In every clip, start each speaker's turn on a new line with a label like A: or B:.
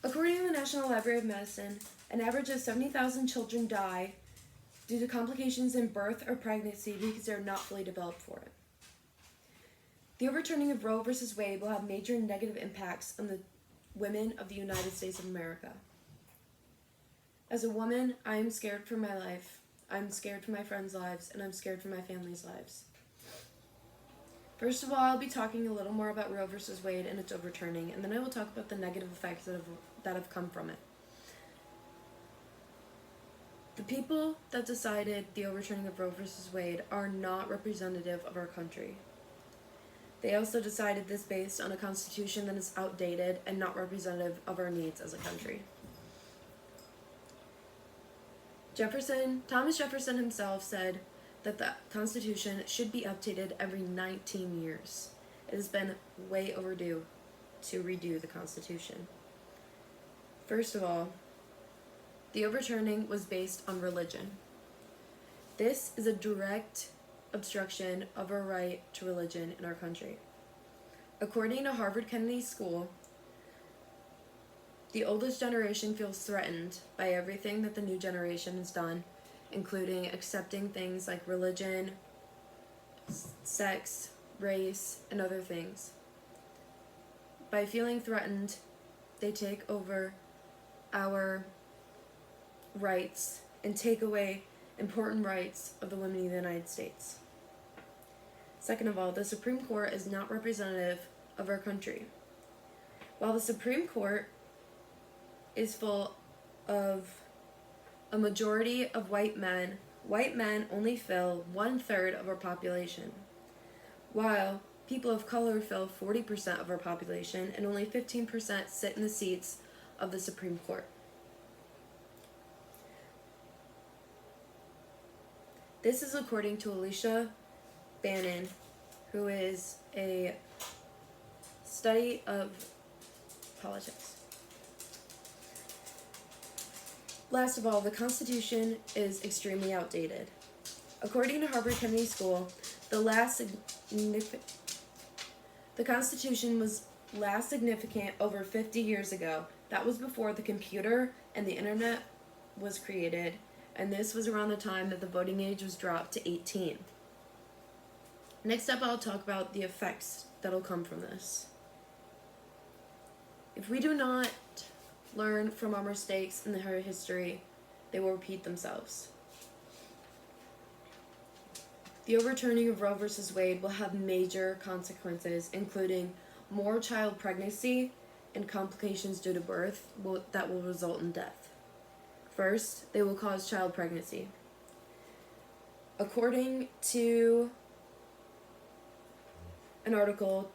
A: According to the National Library of Medicine, an average of 70,000 children die due to complications in birth or pregnancy because they are not fully developed for it. The overturning of Roe v. Wade will have major negative impacts on the women of the United States of America. As a woman, I am scared for my life, I'm scared for my friends' lives, and I'm scared for my family's lives. First of all, I'll be talking a little more about Roe v. Wade and its overturning, and then I will talk about the negative effects that have come from it. The people that decided the overturning of Roe v. Wade are not representative of our country. They also decided this based on a constitution that is outdated and not representative of our needs as a country. Thomas Jefferson himself said that the Constitution should be updated every 19 years. It has been way overdue to redo the Constitution. First of all, the overturning was based on religion. This is a direct obstruction of our right to religion in our country. According to Harvard Kennedy School, the oldest generation feels threatened by everything that the new generation has done, including accepting things like religion, sex, race, and other things. By feeling threatened, they take over our rights and take away important rights of the women of the United States. Second of all, the Supreme Court is not representative of our country. While the Supreme Court is full of a majority of white men only fill 1/3 of our population, while people of color fill 40% of our population and only 15% sit in the seats of the Supreme Court. This is according to Alicia Bannon, who is a study of politics. Last of all, the Constitution is extremely outdated. According to Harvard Kennedy School, the Constitution was last significant over 50 years ago. That was before the computer and the internet was created, and this was around the time that the voting age was dropped to 18. Next up, I'll talk about the effects that'll come from this. If we do not learn from our mistakes in our history, they will repeat themselves. The overturning of Roe v. Wade will have major consequences, including more child pregnancy and complications due to birth that will result in death. First, they will cause child pregnancy. According to an article,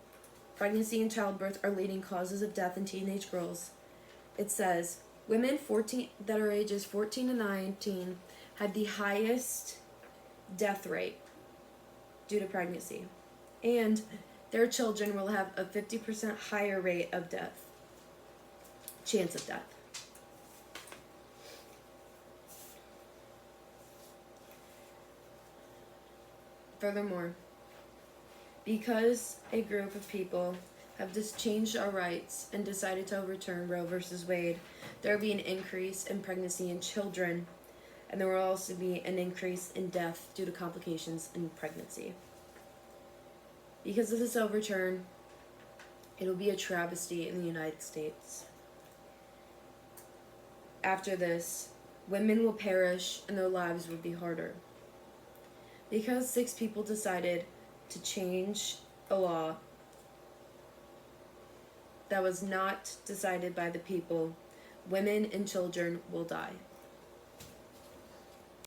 A: Pregnancy and Childbirth Are Leading Causes of Death in Teenage Girls. It says, women that are ages 14 to 19 had the highest death rate due to pregnancy, and their children will have a 50% higher rate of chance of death. Furthermore, because a group of people have just changed our rights and decided to overturn Roe v. Wade, there will be an increase in pregnancy in children, and there will also be an increase in death due to complications in pregnancy. Because of this overturn, it will be a travesty in the United States. After this, women will perish and their lives will be harder. Because 6 people decided to change a law that was not decided by the people, women and children will die.